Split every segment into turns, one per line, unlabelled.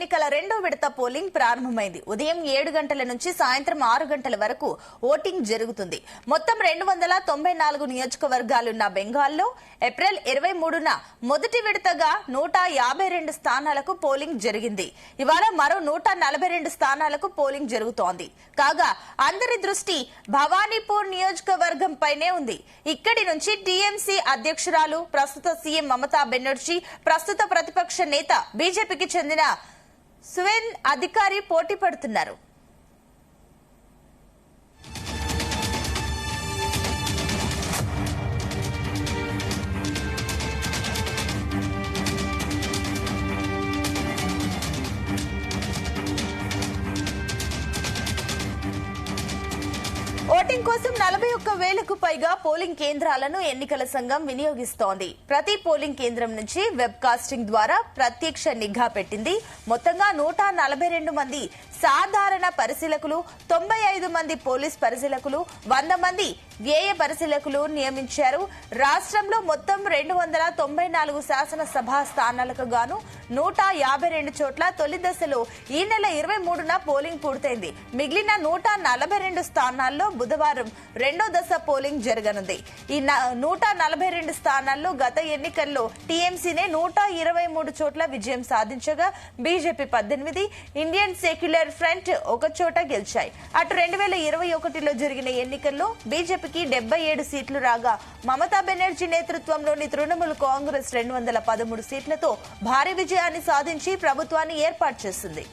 ఎన్నికల రెండో విడత పోలింగ్ ప్రారంభమైంది. ఉదయం 7 గంటల నుంచి సాయంత్రం 6 గంటల వరకు ఓటింగ్ జరుగుతుంది. మొత్తం 294 నియోజకవర్గాలున్న బెంగాల్లో ఏప్రిల్ 23న మొదటి విడతగా 152 స్థానాలకు పోలింగ్ జరిగింది. ఇవాళ మరో 142 స్థానాలకు పోలింగ్ జరుగుతోంది. కాగా అందరి దృష్టి భవానీపూర్ నియోజకవర్గంపైనే ఉంది. ఇక్కడి నుంచి టీఎంసీ అధ్యక్షురాలు, ప్రస్తుత సీఎం మమతా బెనర్జీ, ప్రస్తుత ప్రతిపక్ష నేత బీజేపీకి చెందిన సువేన్ అధికారి పోటీ పడుతున్నారు. ఓటింగ్ కోసం 41,000కు పైగా పోలింగ్ కేంద్రాలను ఎన్నికల సంఘం వినియోగిస్తోంది. ప్రతి పోలింగ్ కేంద్రం నుంచి వెబ్ కాస్టింగ్ ద్వారా ప్రత్యక్ష నిఘా పెట్టింది. మొత్తంగా 142 మంది సాధారణ పరిశీలకులు, 95 మంది పోలీస్ పరిశీలకులు, 100 మంది వ్యయ పరిశీలకులు నియమించారు. రాష్ట్రంలో మొత్తం 294 శాసనసభ స్థానాలకు గాను 152 చోట్ల తొలి దశలో ఈ నెల 23న పోలింగ్ పూర్తయింది. మిగిలిన 142 స్థానాల్లో బుధవారం రెండో దశ పోలింగ్ జరగనుంది. ఈ 142 స్థానాల్లో గత ఎన్నికల్లో టీఎంసీనే 123 చోట్ల విజయం సాధించగా బీజేపీ 18, ఇండియన్ సెక్యులర్ ఫ్రంట్ ఒక చోట గెలిచాయి. అటు 2021లో జరిగిన ఎన్నికల్లో బీజేపీకి 77 సీట్లు రాగా మమతా బెనర్జీ నేతృత్వంలోని తృణమూల్ కాంగ్రెస్ 213 సీట్లతో భారీ విజయాన్ని సాధించి ప్రభుత్వాన్ని ఏర్పాటు చేసింది.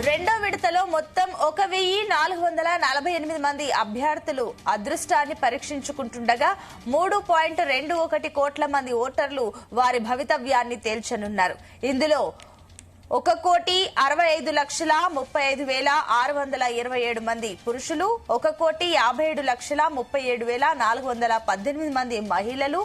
రెండో విడతలో మొత్తం 1,448 మంది అభ్యర్థులు అదృష్టాన్ని పరీక్షించుకుంటుండగా 3.21 కోట్ల మంది ఓటర్లు వారి భవితవ్యాన్ని తేల్చనున్నారు. ఇందులో 1,65,35,627 మంది పురుషులు, 1,57,37,418 మంది మహిళలు,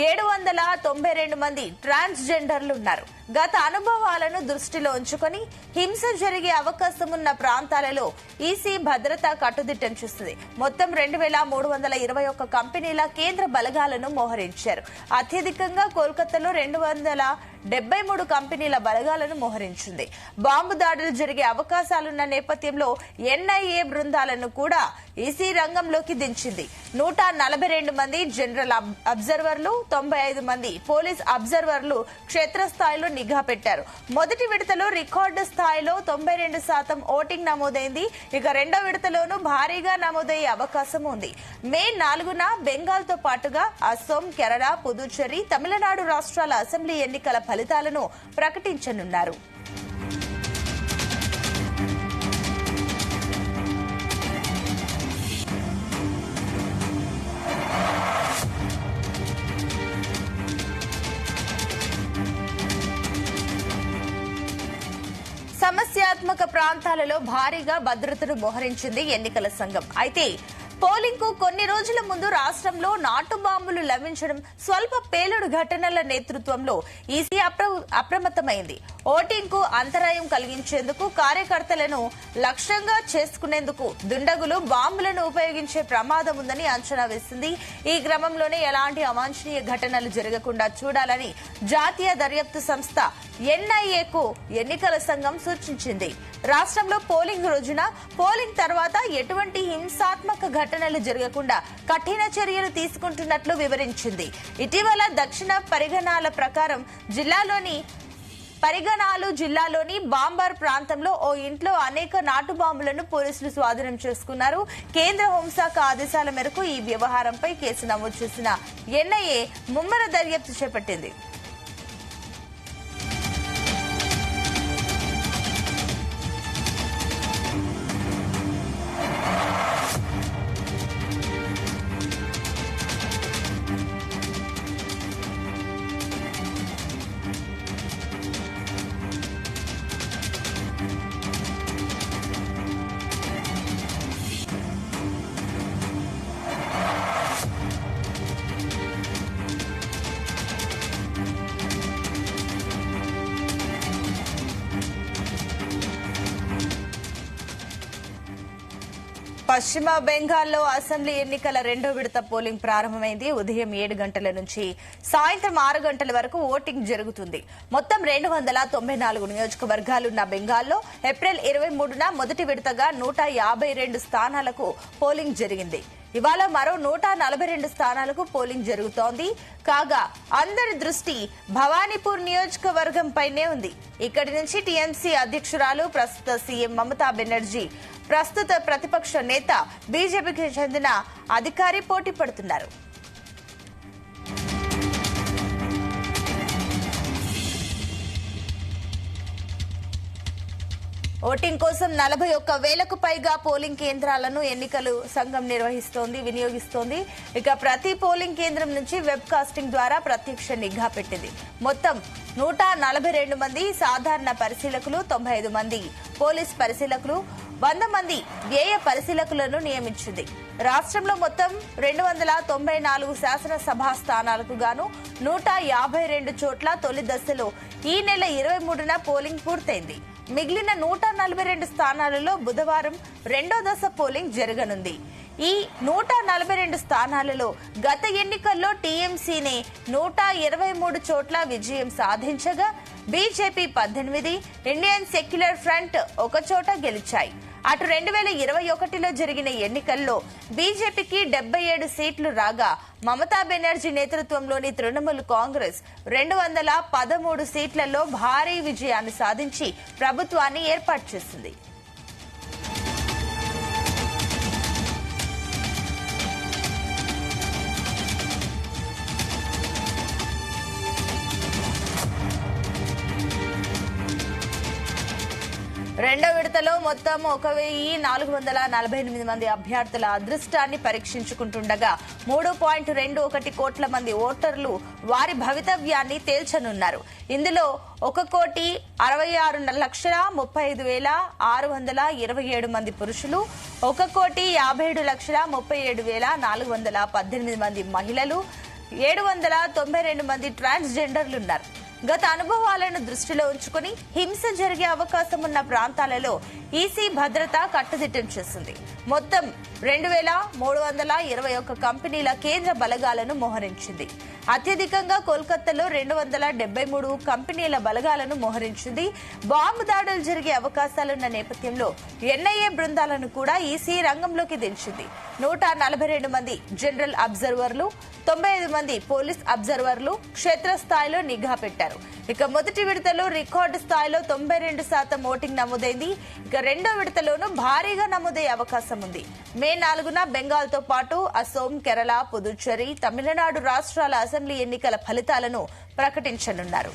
792 మంది ట్రాన్స్జెండర్లు ఉన్నారు. గత అనుభవాలను దృష్టిలో ఉంచుకొని హింస జరిగే అవకాశం ఉన్న ప్రాంతాలలో ఈసీ భద్రత కట్టుదిట్టం చేస్తుంది. మొత్తం 2,321 కంపెనీల కేంద్ర బలగాలను మోహరించారు. అత్యధికంగా కోల్కతాలో 273 కంపెనీల బలగాలను మోహరించింది. బాంబు దాడులు జరిగే అవకాశాలున్న నేపథ్యంలో ఎన్ఐఏ బృందాలను కూడా ఈసీ రంగంలోకి దించింది. 142 మంది జనరల్ అబ్జర్వర్లు, 95 మంది పోలీస్ అబ్జర్వర్లు క్షేత్రస్థాయిలో నిఘా పెట్టారు. మొదటి విడతలో రికార్డు స్థాయిలో 92% ఓటింగ్ నమోదైంది. ఇక రెండో విడతలోనూ భారీగా నమోదయ్యే అవకాశం ఉంది. మే 4న బెంగాల్తో పాటుగా అస్సోం, కేరళ, పుదుచ్చేరి, తమిళనాడు రాష్ట్రాల అసెంబ్లీ ఎన్నికల ఫలితాలను ప్రకటించనున్నారు. సమస్యాత్మక ప్రాంతాలలో భారీగా భద్రతను మోహరించింది ఎన్నికల సంఘం. అయితే పోలింగ్ కు కొన్ని రోజుల ముందు రాష్ట్రంలో నాటు బాంబులు లభించడం, స్వల్ప పేలుడు ఘటనల నేతృత్వంలో ఈసీ అప్రమత్తమైంది. ఓటింగ్ కు అంతరాయం కలిగించేందుకు, కార్యకర్తలను లక్ష్యంగా చేసుకునేందుకు దుండగులు బాంబులను ఉపయోగించే ప్రమాదం ఉందని అంచనా వేసింది. ఈ క్రమంలోనే ఎలాంటి అవాంఛనీయ ఘటనలు జరగకుండా చూడాలని జాతీయ దర్యాప్తు సంస్థ ఎన్ఐఏకు ఎన్నికల సంఘం సూచించింది. రాష్ట్రంలో పోలింగ్ రోజున, పోలింగ్ తర్వాత ఎటువంటి హింసాత్మక ఘటనలు జరగకుండా కఠిన చర్యలు తీసుకుంటున్నట్లు వివరించింది. ఇటీవల దక్షిణ పరిగణాల ప్రకారం జిల్లాలోని బాంబర్ ప్రాంతంలో ఓ ఇంట్లో అనేక నాటు బాంబులను పోలీసులు స్వాధీనం చేసుకున్నారు. కేంద్ర హోంశాఖ ఆదేశాల మేరకు ఈ వ్యవహారంపై కేసు నమోదు చేసిన ఎన్ఐఏ ముమ్మర దర్యాప్తు చేపట్టింది. పశ్చిమ బెంగాల్లో అసెంబ్లీ ఎన్నికల రెండో విడత పోలింగ్ ప్రారంభమైంది. ఉదయం 7 గంటల నుంచి సాయంత్రం 6 గంటల వరకు ఓటింగ్ జరుగుతుంది. మొత్తం 294 నియోజకవర్గాలున్న బెంగాల్లో ఏప్రిల్ 23న మొదటి విడతగా 152 స్థానాలకు పోలింగ్ జరిగింది. ఇవాళ మరో 142 స్థానాలకు పోలింగ్ జరుగుతోంది. కాగా అందరి దృష్టి భవానీపూర్ నియోజకవర్గంపైనే ఉంది. ఇక్కడి నుంచి టీఎంసీ అధ్యక్షురాలు ప్రస్తుత సీఎం మమతా బెనర్జీ, ప్రస్తుత ప్రతిపక్ష నేత బీజేపీకి చెందిన అధికారి పోటీ పడుతున్నారు. ఓటింగ్ కోసం 41,000కు పైగా పోలింగ్ కేంద్రాలను ఎన్నికల సంఘం వినియోగిస్తోంది. ఇక ప్రతి పోలింగ్ కేంద్రం నుంచి వెబ్ కాస్టింగ్ ద్వారా ప్రత్యక్ష నిఘా పెట్టింది. మొత్తం 142 మంది సాధారణ పరిశీలకులు, 95 మంది పోలీస్ పరిశీలకులు, 100 మంది వ్యయ పరిశీలకులను నియమించింది. రాష్ట్రంలో మొత్తం 294 శాసనసభ స్థానాలకు గాను 152 చోట్ల తొలి దశలో ఈ నెల 23న పోలింగ్ పూర్తయింది. మిగిలిన 142 స్థానాలలో బుధవారం రెండో దశ పోలింగ్ జరగనుంది. ఈ 142 స్థానాలలో గత ఎన్నికల్లో టీఎంసీనే 123 చోట్ల విజయం సాధించగా బీజేపీ 18, ఇండియన్ సెక్యులర్ ఫ్రంట్ ఒక చోట గెలిచాయి. అటు 2021లో జరిగిన ఎన్నికల్లో బీజేపీకి 77 సీట్లు రాగా మమతా బెనర్జీ నేతృత్వంలోని తృణమూల్ కాంగ్రెస్ 213 సీట్లలో భారీ విజయాన్ని సాధించి ప్రభుత్వాన్ని ఏర్పాటు చేసింది. రెండో విడతలో మొత్తం 1,448 మంది అభ్యర్థుల అదృష్టాన్ని పరీక్షించుకుంటుండగా 3.21 కోట్ల మంది ఓటర్లు వారి భవితవ్యాన్ని తేల్చనున్నారు. ఇందులో 1,65,35,627 మంది పురుషులు, 1,57,37,418 మంది మహిళలు, 792 మంది ట్రాన్స్జెండర్లున్నారు. గత అనుభవాలను దృష్టిలో ఉంచుకుని హింస జరిగే అవకాశం ఉన్న ప్రాంతాలలో ఈసీ భద్రత కట్టుదిట్టం చేసింది. మొత్తం 2,321 కంపెనీల కేంద్ర బలగాలను మోహరించింది. అత్యధికంగా కోల్కతాలో 273 కంపెనీల బలగాలను మోహరించింది. బాంబు దాడులు జరిగే అవకాశాలున్న నేపథ్యంలో ఎన్ఐఏ బృందాలను కూడా ఈసీ రంగంలోకి దించింది. 142 మంది జనరల్ అబ్జర్వర్లు, 95 మంది పోలీస్ అబ్జర్వర్లు క్షేత్రస్థాయిలో నిఘా పెట్టారు. ఇక మొదటి విడతలో రికార్డు స్థాయిలో 92% ఓటింగ్ నమోదైంది. ఇక రెండో విడతలోనూ భారీగా నమోదయ్యే అవకాశం ఉంది. మే 4న బెంగాల్తో పాటు అసోం, కేరళ, పుదుచ్చేరి, తమిళనాడు రాష్ట్రాల అసెంబ్లీ ఎన్నికల ఫలితాలను ప్రకటించనున్నారు.